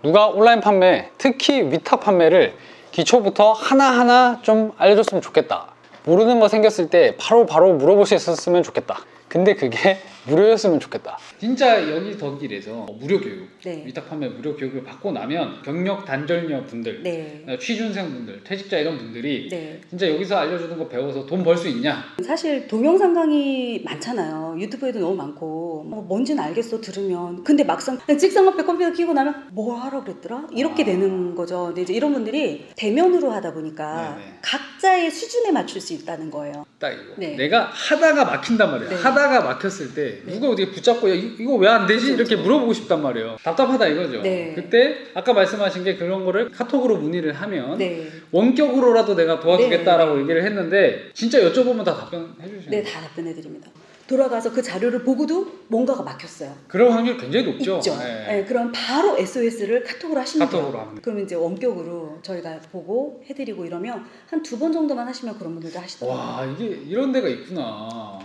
누가 온라인 판매, 특히 위탁 판매를 기초부터 하나하나 좀 알려줬으면 좋겠다. 모르는 거 생겼을 때 바로 물어볼 수 있었으면 좋겠다. 근데 그게 무료였으면 좋겠다. 진짜 여기 덕일에서 무료 교육, 네. 위탁 판매 무료 교육을 받고 나면 경력 단절녀 분들, 네. 취준생 분들, 퇴직자 이런 분들이 네. 진짜 여기서 알려주는 거 배워서 돈 벌 수 있냐? 사실 동영상 강의 많잖아요. 유튜브에도 너무 많고 뭔지는 알겠어 들으면. 근데 막상 책상 앞에 컴퓨터 켜고 나면 뭘 하라고 그랬더라? 이렇게 되는 거죠. 근데 이제 이런 분들이 대면으로 하다 보니까 네네. 각자의 수준에 맞출 수 있다는 거예요. 딱 이거. 네. 내가 하다가 막힌단 말이야. 네. 하다가 막혔을 때 누가 어떻게 붙잡고 야, 이거 왜 안 되지? 그쵸, 이렇게 그쵸. 물어보고 싶단 말이에요. 답답하다 이거죠. 네. 그때 아까 말씀하신 게 그런 거를 카톡으로 문의를 하면 네. 원격으로라도 내가 도와주겠다라고 네. 얘기를 했는데 진짜 여쭤보면 다 답변해 주시는 네, 거예요. 다 답변해드립니다. 돌아가서 그 자료를 보고도 뭔가가 막혔어요. 그럴 확률 굉장히 높죠. 있죠. 네. 네, 그럼 바로 SOS를 카톡으로 하시면 돼요. 카톡으로 하면. 그러면 이제 원격으로 저희가 보고 해드리고 이러면 한 2번 정도만 하시면 그런 분들도 하시더라고요. 와 이게 이런 데가 있구나.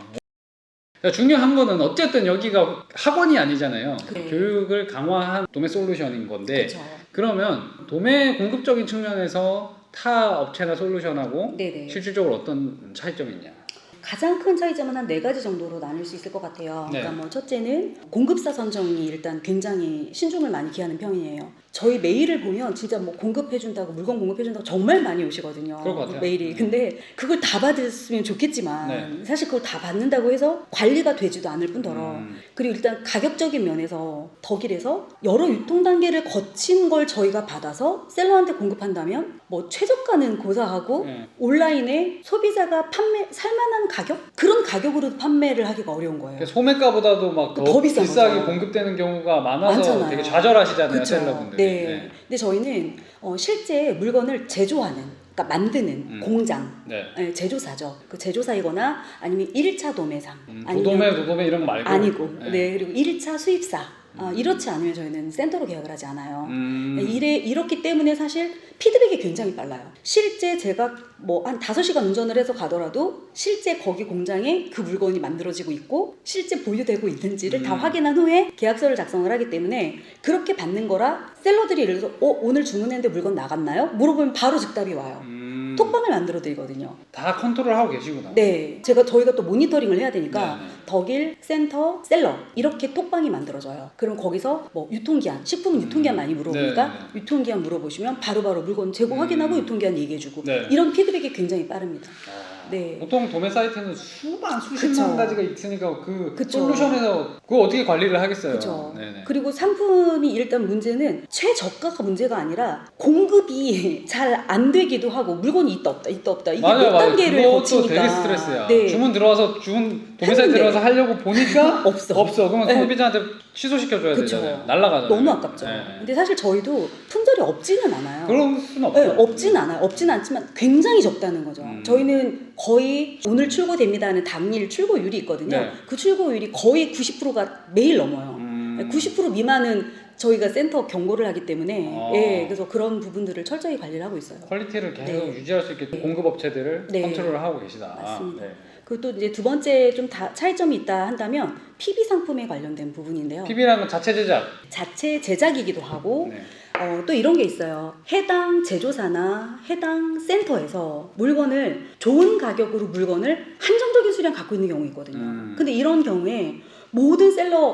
중요한 거는 어쨌든 여기가 학원이 아니잖아요. 네. 교육을 강화한 도매 솔루션인 건데 그렇죠. 그러면 도매 공급적인 측면에서 타 업체나 솔루션하고 네네. 실질적으로 어떤 차이점이 있냐? 가장 큰 차이점은 한 4가지 정도로 나눌 수 있을 것 같아요. 네. 그러니까 뭐 첫째는 공급사 선정이 일단 굉장히 신중을 많이 기하는 편이에요. 저희 메일을 보면 진짜 뭐 공급해준다고 물건 공급해준다고 정말 많이 오시거든요. 그럴 것 같아요. 메일이. 근데 그걸 다 받았으면 좋겠지만 네. 사실 그걸 다 받는다고 해서 관리가 되지도 않을 뿐더러 그리고 일단 가격적인 면에서 덕일에서 여러 유통 단계를 거친 걸 저희가 받아서 셀러한테 공급한다면 뭐 최저가는 고사하고 네. 온라인에 소비자가 살만한 가격? 그런 가격으로 판매를 하기가 어려운 거예요. 그러니까 소매가보다도 막 더 비싼 비싸게 거죠. 공급되는 경우가 많아서 많잖아요. 되게 좌절하시잖아요. 그쵸. 셀러분들이. 네. 근데 저희는 실제 물건을 제조하는, 그러니까 만드는 공장, 네. 제조사죠. 그 제조사이거나 아니면 1차 도매상, 도도매, 노도매 이런 거 말고 아니고, 네. 그리고 1차 수입사. 이렇지 않으면 저희는 센터로 계약을 하지 않아요. 이렇기 때문에 사실 피드백이 굉장히 빨라요. 실제 제가 뭐 한 5시간 운전을 해서 가더라도 실제 거기 공장에 그 물건이 만들어지고 있고 실제 보유되고 있는지를 다 확인한 후에 계약서를 작성을 하기 때문에 그렇게 받는 거라 셀러들이 예를 들어서 오늘 주문했는데 물건 나갔나요? 물어보면 바로 즉답이 와요. 톡방을 만들어 드리거든요. 다 컨트롤하고 계시구나. 네, 저희가 또 모니터링을 해야 되니까 네네. 덕일, 센터, 셀러 이렇게 톡방이 만들어져요. 그럼 거기서 뭐 유통기한, 식품은 유통기한 많이 물어보니까 네네. 유통기한 물어보시면 바로바로 물건 재고 확인하고 유통기한 얘기해주고 네. 이런 피드백이 굉장히 빠릅니다. 네. 보통 도매 사이트는 수십만 그쵸. 가지가 있으니까 그 그쵸. 솔루션에서 그거 어떻게 관리를 하겠어요. 그렇죠. 네네. 그리고 상품이 일단 문제는 최저가가 문제가 아니라 공급이 잘 안 되기도 하고 물건이 있다 없다 이게 몇 단계를 그것도 거치니까 되게 스트레스야. 네. 주문 들어와서 도매 사이트 들어가서 하려고 보니까 없어. 그러면 네. 소비자한테 취소시켜줘야 그쵸. 되잖아요. 날라가잖아요. 너무 아깝죠. 네. 근데 사실 저희도 품절이 없지는 않아요. 그럴 수는 없죠. 네, 없진 않아요. 없진 않지만 굉장히 적다는 거죠. 저희는 거의 오늘 출고됩니다 하는 당일 출고율이 있거든요. 네. 그 출고율이 거의 90%가 매일 넘어요. 90% 미만은 저희가 센터 경고를 하기 때문에 예, 그래서 그런 부분들을 철저히 관리를 하고 있어요. 퀄리티를 계속 네. 유지할 수 있게 공급업체들을 네. 컨트롤을 하고 계시다. 맞습니다. 네. 그리고 또 이제 두 번째 좀 차이점이 있다 한다면 PB 상품에 관련된 부분인데요. PB라는 건 자체 제작. 자체 제작이기도 하고 네. 또 이런 게 있어요. 해당 제조사나 해당 센터에서 물건을 좋은 가격으로 물건을 한정적인 수량 갖고 있는 경우 있거든요. 근데 이런 경우에 모든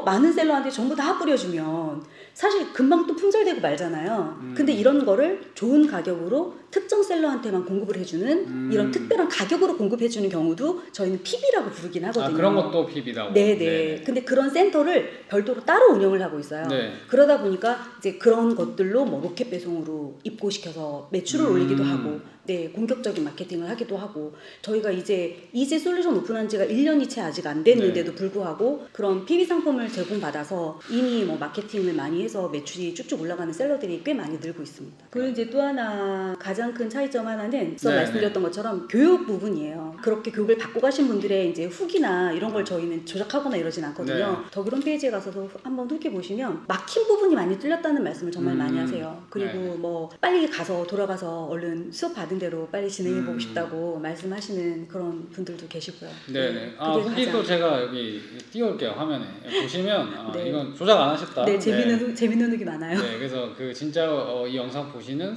많은 셀러한테 전부 다 뿌려주면 사실 금방 또 품절되고 말잖아요. 근데 이런 거를 좋은 가격으로 특정 셀러한테만 공급을 해주는 이런 특별한 가격으로 공급해주는 경우도 저희는 PB라고 부르긴 하거든요. 그런 것도 PB라고. 네네. 근데 그런 센터를 별도로 따로 운영을 하고 있어요. 네. 그러다 보니까 이제 그런 것들로 뭐 로켓 배송으로 입고시켜서 매출을 올리기도 하고, 네, 공격적인 마케팅을 하기도 하고, 저희가 이제 솔루션 오픈한 지가 1년이 채 아직 안 됐는데도 불구하고 그런 PB 상품을 제공받아서 이미 뭐 마케팅을 많이 해서 매출이 쭉쭉 올라가는 셀러들이 꽤 많이 늘고 있습니다. 그리고 이제 또 하나 가장 큰 차이점 하나는 앞서 말씀드렸던 것처럼 교육 부분이에요. 그렇게 교육을 받고 가신 분들의 이제 후기나 이런 걸 저희는 조작하거나 이러진 않거든요. 덕일 홈페이지에 가서도 한번 후기 보시면 막힌 부분이 많이 뚫렸다는 말씀을 정말 많이 하세요. 그리고 뭐 빨리 돌아가서 얼른 수업 받은 받은 대로 빨리 진행해보고 싶다고 말씀하시는 그런 분들도 계시고요. 네네. 아, 그게 후기도 가장- 제가 여기 띄워올게요, 화면에. 보시면 네. 이건 조작 안 하셨다. 네, 재밌는 후기 많아요. 네, 그래서 그 진짜 이 영상 보시는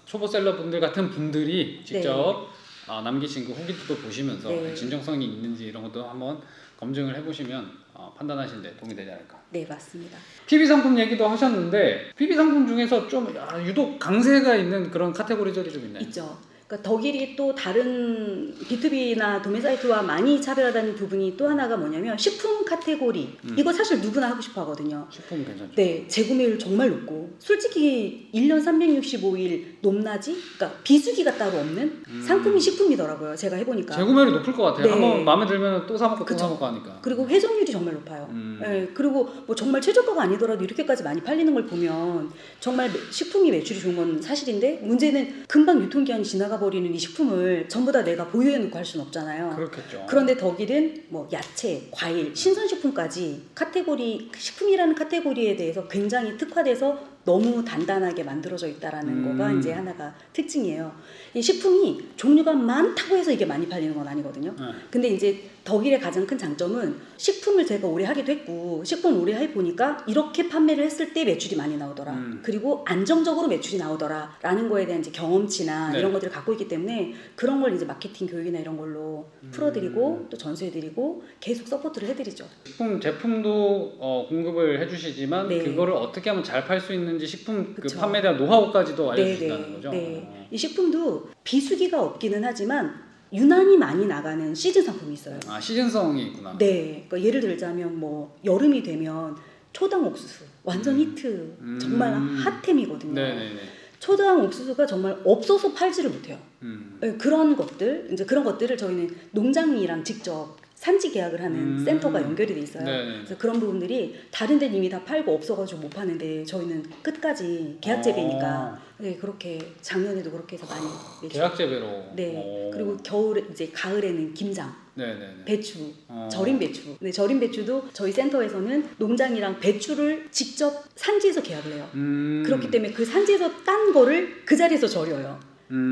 초보 셀러 분들 같은 분들이 직접 남기신 그 후기도 보시면서 네. 진정성이 있는지 이런 것도 한번 검증을 해보시면 판단하시는 데 도움이 되지 않을까. 네, 맞습니다. PB 상품 얘기도 하셨는데 PB 상품 중에서 좀 유독 강세가 있는 그런 카테고리들이 좀 있나요? 있죠. 그러니까 덕일이 또 다른 B2B나 도매 사이트와 많이 차별하다는 부분이 또 하나가 뭐냐면 식품 카테고리. 이거 사실 누구나 하고 싶어 하거든요. 식품 괜찮죠? 네, 재구매율 정말 높고 솔직히 1년 365일 높낮이? 그러니까 비수기가 따로 없는 상품이 식품이더라고요. 제가 해보니까. 재구매율이 높을 것 같아요. 네. 한번 마음에 들면 또 사 먹고 또 그쵸. 사 먹고 하니까. 그리고 회전율이 정말 높아요. 네, 그리고 뭐 정말 최저가가 아니더라도 이렇게까지 많이 팔리는 걸 보면 정말 식품이 매출이 좋은 건 사실인데 문제는 금방 유통기한이 지나가 버리는 이 식품을 전부 다 내가 보유해 놓고 할 수는 없잖아요. 그렇겠죠. 그런데 덕일은 뭐 야채, 과일, 신선식품까지 식품이라는 카테고리에 대해서 굉장히 특화돼서 너무 단단하게 만들어져 있다라는 거가 이제 하나가 특징이에요. 이 식품이 종류가 많다고 해서 이게 많이 팔리는 건 아니거든요. 근데 이제 덕일의 가장 큰 장점은 식품을 제가 오래 하기도 했고 식품을 오래 해보니까 이렇게 판매를 했을 때 매출이 많이 나오더라. 그리고 안정적으로 매출이 나오더라 라는 거에 대한 이제 경험치나 네. 이런 것들을 갖고 있기 때문에 그런 걸 이제 마케팅 교육이나 이런 걸로 풀어드리고 또 전수해드리고 계속 서포트를 해드리죠. 식품 제품도 공급을 해주시지만 네. 그거를 어떻게 하면 잘 팔 수 있는지 식품 그 그쵸. 판매에 대한 노하우까지도 알려주신다는 거죠. 네. 이 식품도 비수기가 없기는 하지만 유난히 많이 나가는 시즌 상품이 있어요. 아, 시즌성이 있구나. 네, 그러니까 예를 들자면 뭐 여름이 되면 초당 옥수수 완전 히트, 정말 핫템이거든요. 네네네. 초당 옥수수가 정말 없어서 팔지를 못해요. 네, 그런 것들을 저희는 농장이랑 직접 산지 계약을 하는 센터가 연결이 돼 있어요. 네네. 그래서 그런 부분들이 다른 데는 이미 다 팔고 없어가지고 못 파는데 저희는 끝까지 계약 재배니까 네, 그렇게 작년에도 그렇게 해서 많이 매출. 계약 재배로. 네. 그리고 겨울에 이제 가을에는 김장, 네네네. 배추, 절임 배추. 네, 절임 배추도 저희 센터에서는 농장이랑 배추를 직접 산지에서 계약을 해요. 그렇기 때문에 그 산지에서 딴 거를 그 자리에서 절여요.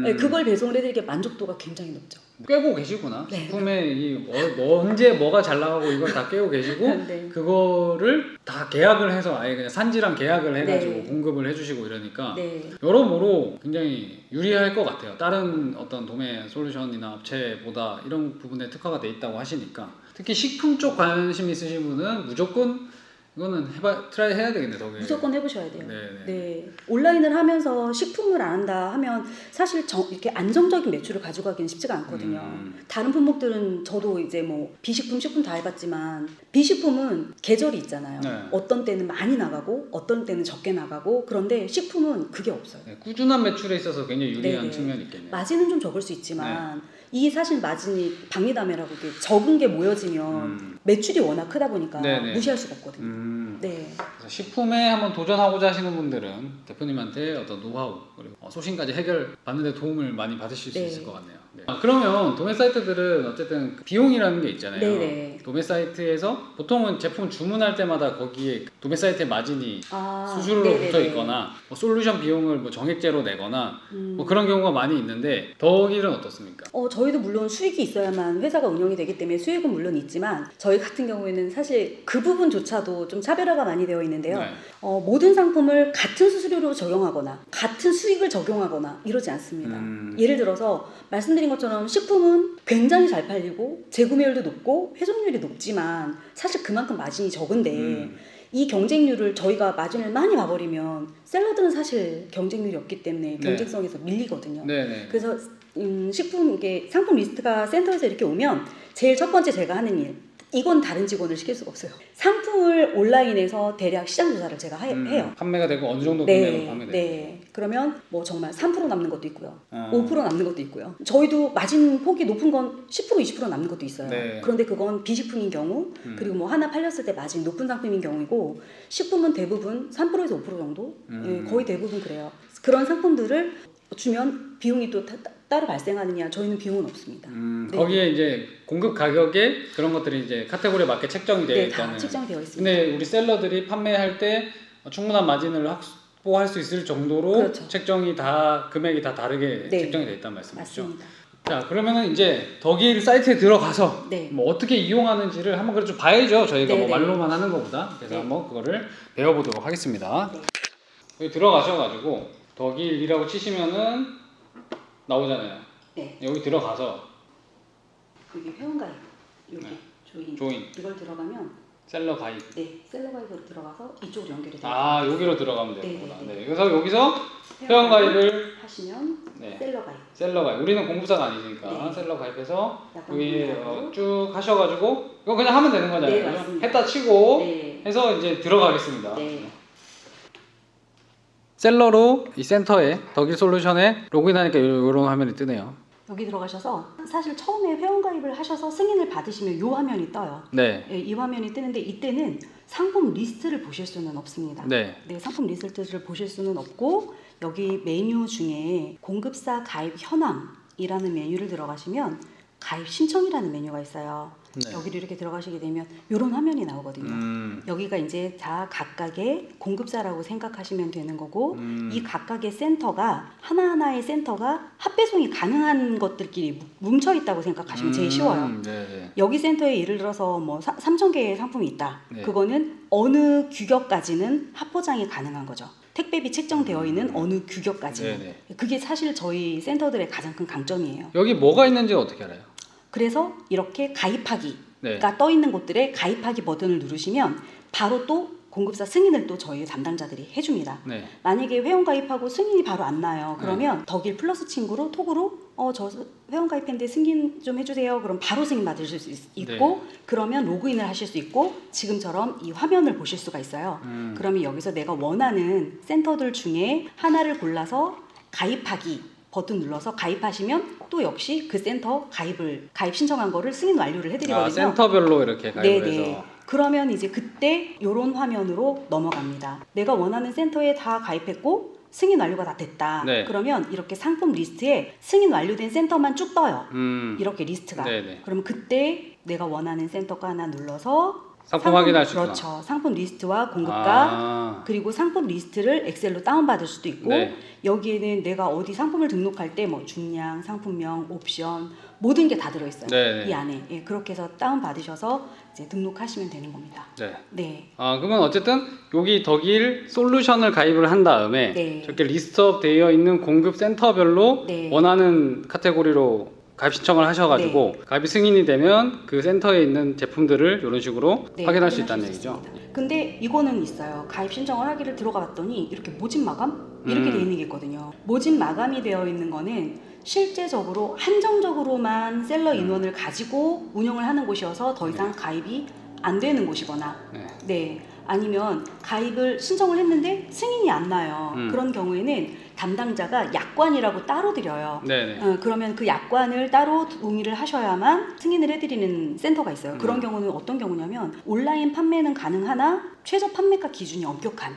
네, 그걸 배송을 해드리게 만족도가 굉장히 높죠. 꿰고 계시구나. 네. 식품에 언제 뭐가 잘 나가고 이걸 다 꿰고 계시고 네. 그거를 다 계약을 해서 아예 그냥 산지랑 계약을 해가지고 네. 공급을 해주시고 이러니까 네. 여러모로 굉장히 유리할 것 같아요. 다른 어떤 도매 솔루션이나 업체보다 이런 부분에 특화가 돼 있다고 하시니까 특히 식품 쪽 관심 있으신 분은 무조건 이거는 트라이 해야 되겠네. 덕에. 무조건 해보셔야 돼요. 네네. 네. 온라인을 하면서 식품을 안 한다 하면 사실 이렇게 안정적인 매출을 가져가기는 쉽지가 않거든요. 다른 품목들은 저도 이제 뭐 비식품, 식품 다 해봤지만 비식품은 계절이 있잖아요. 네. 어떤 때는 많이 나가고 어떤 때는 적게 나가고 그런데 식품은 그게 없어요. 네, 꾸준한 매출에 있어서 굉장히 유리한 네네. 측면이 있겠네요. 마진은 좀 적을 수 있지만 이 사실 마진이 박리담회라고 이렇게 적은 게 모여지면 매출이 워낙 크다 보니까 네네. 무시할 수가 없거든요. 네. 그래서 식품에 한번 도전하고자 하시는 분들은 대표님한테 어떤 노하우 그리고 소신까지 해결 받는 데 도움을 많이 받으실 수 네. 있을 것 같네요. 네. 그러면 도매 사이트들은 어쨌든 비용이라는 게 있잖아요. 네네. 도매 사이트에서 보통은 제품 주문할 때마다 거기에 도매 사이트의 마진이 수수료로 네네네. 붙어 있거나 뭐 솔루션 비용을 뭐 정액제로 내거나 뭐 그런 경우가 많이 있는데 덕일은 어떻습니까? 저희도 물론 수익이 있어야만 회사가 운영이 되기 때문에 수익은 물론 있지만 저희 같은 경우에는 사실 그 부분조차도 좀 차별화가 많이 되어 있는데요. 네. 모든 상품을 같은 수수료로 적용하거나 같은 수익을 적용하거나 이러지 않습니다. 예를 들어서 말씀드린 것처럼 식품은 굉장히 잘 팔리고 재구매율도 높고 회전율이 높지만 사실 그만큼 마진이 적은데 이 경쟁률을 저희가 마진을 많이 봐버리면 샐러드는 사실 경쟁률이 없기 때문에 경쟁성에서 밀리거든요. 네네. 그래서 식품 이게 상품 리스트가 센터에서 이렇게 오면 제일 첫 번째 제가 하는 일 이건 다른 직원을 시킬 수가 없어요. 상품을 온라인에서 대략 시장 조사를 제가 해요. 판매가 되고 어느 정도 금액으로 판매되고. 네. 그러면 뭐 정말 3% 남는 것도 있고요. 5% 남는 것도 있고요. 저희도 마진 폭이 높은 건 10% 20% 남는 것도 있어요. 네. 그런데 그건 비식품인 경우 그리고 뭐 하나 팔렸을 때 마진 높은 상품인 경우이고 식품은 대부분 3%에서 5% 정도? 네, 거의 대부분 그래요. 그런 상품들을 주면 비용이 또 따로 발생하느냐 저희는 비용은 없습니다. 네. 거기에 이제 공급 가격에 그런 것들이 이제 카테고리에 맞게 책정이 되어 네, 있다는. 다 책정이 되어 있습니다. 근데 우리 셀러들이 판매할 때 충분한 마진을 확보할 수 있을 정도로 그렇죠. 책정이 다 금액이 다 다르게 네. 책정이 돼 있단 말씀이시죠? 맞습니다. 자, 그러면은 이제 덕일 사이트에 들어가서 네. 뭐 어떻게 이용하는지를 한번 그래 좀 봐야죠. 저희가 뭐 네, 네. 말로만 하는 것보다. 그래서 네. 한번 그거를 배워보도록 하겠습니다. 네. 여기 들어가셔가지고 덕일이라고 치시면은 나오잖아요. 네. 여기 들어가서 여기 회원가입 여기 네. 조인 조인. 이걸 들어가면 셀러 가입. 네 셀러 가입으로 들어가서 이쪽으로 연결이 돼요. 아, 여기로 들어가면 네, 되는구나. 네, 네. 네. 그래서 여기서 회원 가입을 하시면 네. 셀러 가입. 셀러 가입. 우리는 공부사가 아니니까 네. 셀러 가입해서 약간 여기 공부하고. 쭉 하셔가지고 이거 그냥 하면 되는 거잖아요. 네, 그죠? 맞습니다. 했다 치고 네. 해서 이제 들어가겠습니다. 네. 셀러로 이 센터에 덕일 솔루션에 로그인하니까 이런 화면이 뜨네요. 여기 들어가셔서 사실 처음에 회원 가입을 하셔서 승인을 받으시면 이 화면이 떠요. 네. 네, 이 화면이 뜨는데 이때는 상품 리스트를 보실 수는 없습니다. 네. 네, 상품 리스트를 보실 수는 없고 여기 메뉴 중에 공급사 가입 현황이라는 메뉴를 들어가시면 가입 신청이라는 메뉴가 있어요. 네. 여기를 이렇게 들어가시게 되면 이런 화면이 나오거든요. 여기가 이제 다 각각의 공급사라고 생각하시면 되는 거고 이 각각의 센터가 하나하나의 센터가 합배송이 가능한 것들끼리 뭉쳐 있다고 생각하시면 제일 쉬워요. 네네. 여기 센터에 예를 들어서 뭐 3,000개의 상품이 있다. 네. 그거는 어느 규격까지는 합포장이 가능한 거죠. 택배비 책정되어 있는 어느 규격까지는. 네네. 그게 사실 저희 센터들의 가장 큰 강점이에요. 여기 뭐가 있는지 어떻게 알아요? 그래서 이렇게 가입하기가 네. 떠 있는 곳들에 가입하기 버튼을 누르시면 바로 또 공급사 승인을 또 저희 담당자들이 해줍니다. 네. 만약에 회원 가입하고 승인이 바로 안 나요. 그러면 덕일 플러스 친구로 톡으로 저 회원 가입했는데 승인 좀 해주세요. 그럼 바로 승인 받으실 수 있고 그러면 로그인을 하실 수 있고 지금처럼 이 화면을 보실 수가 있어요. 그러면 여기서 내가 원하는 센터들 중에 하나를 골라서 가입하기 버튼 눌러서 가입하시면 또 역시 그 센터 가입 신청한 거를 승인 완료를 해드리거든요. 아, 센터별로 이렇게 가입을 네네. 해서. 그러면 이제 그때 이런 화면으로 넘어갑니다. 내가 원하는 센터에 다 가입했고 승인 완료가 다 됐다. 네. 그러면 이렇게 상품 리스트에 승인 완료된 센터만 쭉 떠요. 이렇게 리스트가. 네네. 그러면 그때 내가 원하는 센터 거 하나 눌러서 상품 확인할 수 있구나. 그렇죠. 상품 리스트와 공급가 그리고 상품 리스트를 엑셀로 다운받을 수도 있고 네. 여기에는 내가 어디 상품을 등록할 때 뭐 중량, 상품명, 옵션 모든 게 다 들어있어요. 네네. 이 안에. 예, 그렇게 해서 다운받으셔서 이제 등록하시면 되는 겁니다. 네. 네. 아, 그러면 어쨌든 여기 덕일 솔루션을 가입을 한 다음에 네. 저렇게 리스트업 되어 있는 공급 센터별로 네. 원하는 카테고리로 가입 신청을 하셔가지고 가입이 승인이 되면 그 센터에 있는 제품들을 이런 식으로 네, 확인할 수 확인하실 있다는 수 얘기죠. 있습니다. 근데 이거는 있어요. 가입 신청을 하기를 들어가 봤더니 이렇게 모집 마감 이렇게 돼 있는 게 있거든요. 모집 마감이 되어 있는 거는 실제적으로 한정적으로만 셀러 인원을 가지고 운영을 하는 곳이어서 더 이상 가입이 안 되는 곳이거나 네. 아니면 가입을 신청을 했는데 승인이 안 나요. 그런 경우에는 담당자가 약관이라고 따로 드려요. 네네. 그러면 그 약관을 따로 동의를 하셔야만 승인을 해드리는 센터가 있어요. 그런 경우는 어떤 경우냐면 온라인 판매는 가능하나 최저 판매가 기준이 엄격한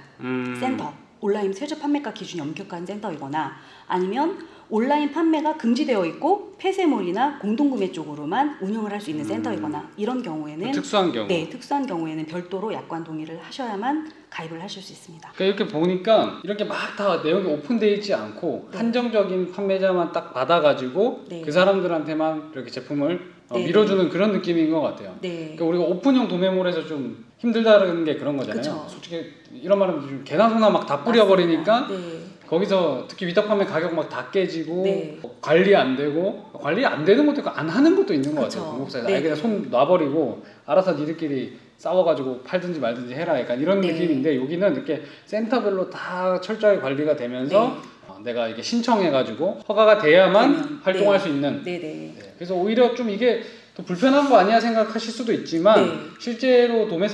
센터, 온라인 최저 판매가 기준이 엄격한 센터이거나 아니면 온라인 판매가 금지되어 있고 폐쇄몰이나 공동구매 쪽으로만 운영을 할 수 있는 센터이거나 이런 경우에는 특수한 경우. 네, 특수한 경우에는 별도로 약관 동의를 하셔야만 가입을 하실 수 있습니다. 그러니까 이렇게 보니까 이렇게 막 다 내용이 오픈되어 있지 않고 네. 한정적인 판매자만 딱 받아가지고 네. 그 사람들한테만 이렇게 제품을 네. 밀어주는 그런 느낌인 것 같아요. 네. 그러니까 우리가 오픈형 도매몰에서 좀 힘들다는 게 그런 거잖아요. 그쵸. 솔직히 이런 말하면 좀 개나 소나 막 다 뿌려버리니까 네. 거기서 특히 위탁 판매 가격 막 다 깨지고 네. 관리 안 되고 관리 안 되는 것도 있고 안 하는 것도 있는 것 그쵸. 같아요. 공급사에서 네. 아예 그냥 손 놔버리고 알아서 니들끼리 싸워가지고 팔든지 말든지 해라 약간 이런 네. 느낌인데 여기는 이렇게 센터별로 다 철저하게 관리가 되면서 네. 내가 이게 신청해가지고 허가가 돼야만 그러면, 활동할 네. 수 있는 네네. 네. 그래서 오히려 좀 이게 또 불편한 거 아니야 생각하실 수도 있지만 네. 실제로 도매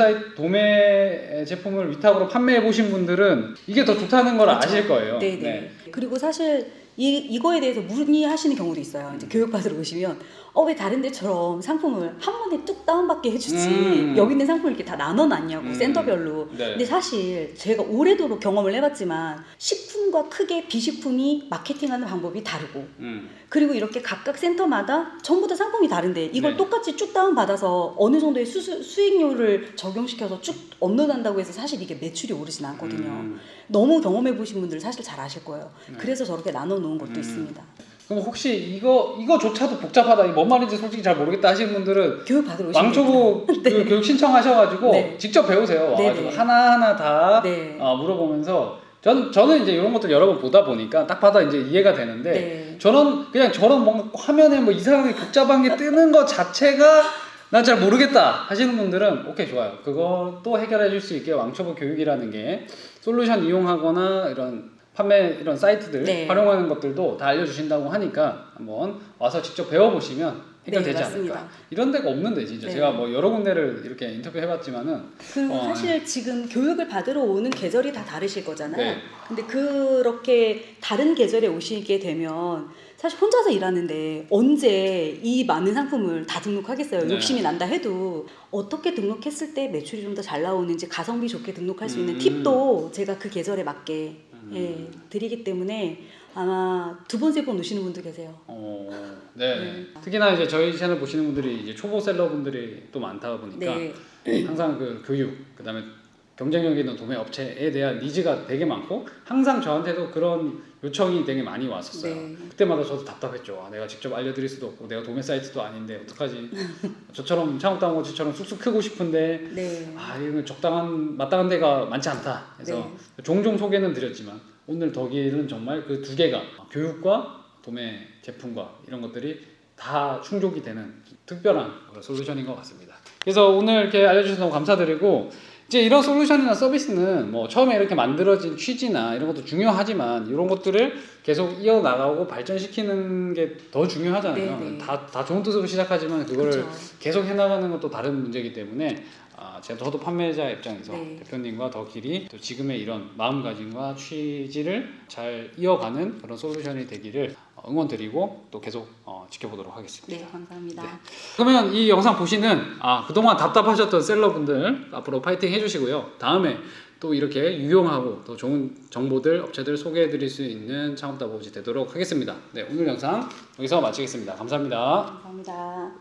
제품을 위탁으로 판매해 보신 분들은 이게 더 좋다는 걸 그렇죠. 아실 거예요. 네네. 네. 그리고 사실 이거에 대해서 문의하시는 경우도 있어요. 이제 교육받으러 오시면 왜 다른 데처럼 상품을 한 번에 뚝 다운받게 해주지 여기 있는 상품을 이렇게 다 나눠놨냐고 센터별로. 네. 근데 사실 제가 오래도록 경험을 해봤지만 식품과 크게 비식품이 마케팅하는 방법이 다르고 그리고 이렇게 각각 센터마다 전부 다 상품이 다른데 이걸 네. 똑같이 쭉 다운받아서 어느 정도의 수익률을 적용시켜서 쭉 업로드한다고 해서 사실 이게 매출이 오르진 않거든요. 너무 경험해보신 분들 사실 잘 아실 거예요. 그래서 저렇게 나눠놓은 것도 있습니다. 그럼 혹시 이거조차도 복잡하다, 이게 뭔 말인지 솔직히 잘 모르겠다 하시는 분들은 교육 받으러 오시면 왕초보 그 교육 신청하셔가지고 네. 직접 배우세요. 와가지고 네. 하나하나 다 네. 물어보면서 저는 이제 이런 것들 여러 번 보다 보니까 딱 봐도 이제 이해가 되는데 네. 저는 그냥 저런 뭔가 화면에 뭐 이상하게 복잡한 게 뜨는 것 자체가 난 잘 모르겠다 하시는 분들은 오케이, 좋아요. 그것도 해결해 줄 수 있게 왕초보 교육이라는 게 솔루션 이용하거나 이런 판매 이런 사이트들 네. 활용하는 것들도 다 알려주신다고 하니까 한번 와서 직접 배워보시면 해결되지 네, 않을까. 맞습니다. 이런 데가 없는데 진짜 네. 제가 뭐 여러 군데를 이렇게 인터뷰해봤지만은 그리고 사실 지금 교육을 받으러 오는 계절이 다 다르실 거잖아요. 네. 근데 그렇게 다른 계절에 오시게 되면 사실 혼자서 일하는데 언제 이 많은 상품을 다 등록하겠어요. 네. 욕심이 난다 해도 어떻게 등록했을 때 매출이 좀 더 잘 나오는지 가성비 좋게 등록할 수 있는 팁도 제가 그 계절에 맞게 드리기 때문에 아마 2번, 3번 오시는 분도 계세요. 네. 특히나 이제 저희 채널 보시는 분들이 이제 초보 셀러분들이 또 많다 보니까 네. 항상 그 교육, 그다음에 경쟁력 있는 도매 업체에 대한 니즈가 되게 많고 항상 저한테도 그런 요청이 되게 많이 왔었어요. 네. 그때마다 저도 답답했죠. 내가 직접 알려드릴 수도 없고 내가 도매 사이트도 아닌데 어떡하지? 저처럼 창업당원지처럼 쑥쑥 크고 싶은데 네. 이건 적당한 마땅한 데가 많지 않다. 그래서 종종 소개는 드렸지만 오늘 덕일은 정말 그 두 개가 교육과 도매 제품과 이런 것들이 다 충족이 되는 특별한 솔루션인 것 같습니다. 그래서 오늘 이렇게 알려주셔서 너무 감사드리고, 이제 이런 솔루션이나 서비스는 뭐 처음에 이렇게 만들어진 취지나 이런 것도 중요하지만 이런 것들을 계속 이어나가고 발전시키는 게 더 중요하잖아요. 네네. 다 좋은 뜻으로 시작하지만 그거를 그쵸. 계속 해나가는 것도 다른 문제이기 때문에 저도 판매자 입장에서 네. 대표님과 덕일이 또 지금의 이런 마음가짐과 취지를 잘 이어가는 그런 솔루션이 되기를 응원드리고 또 계속 지켜보도록 하겠습니다. 네, 감사합니다. 네. 그러면 이 영상 보시는 그동안 답답하셨던 셀러분들 앞으로 파이팅 해주시고요. 다음에 또 이렇게 유용하고 또 좋은 정보들, 업체들 소개해드릴 수 있는 창업다보지 되도록 하겠습니다. 네, 오늘 영상 여기서 마치겠습니다. 감사합니다. 감사합니다.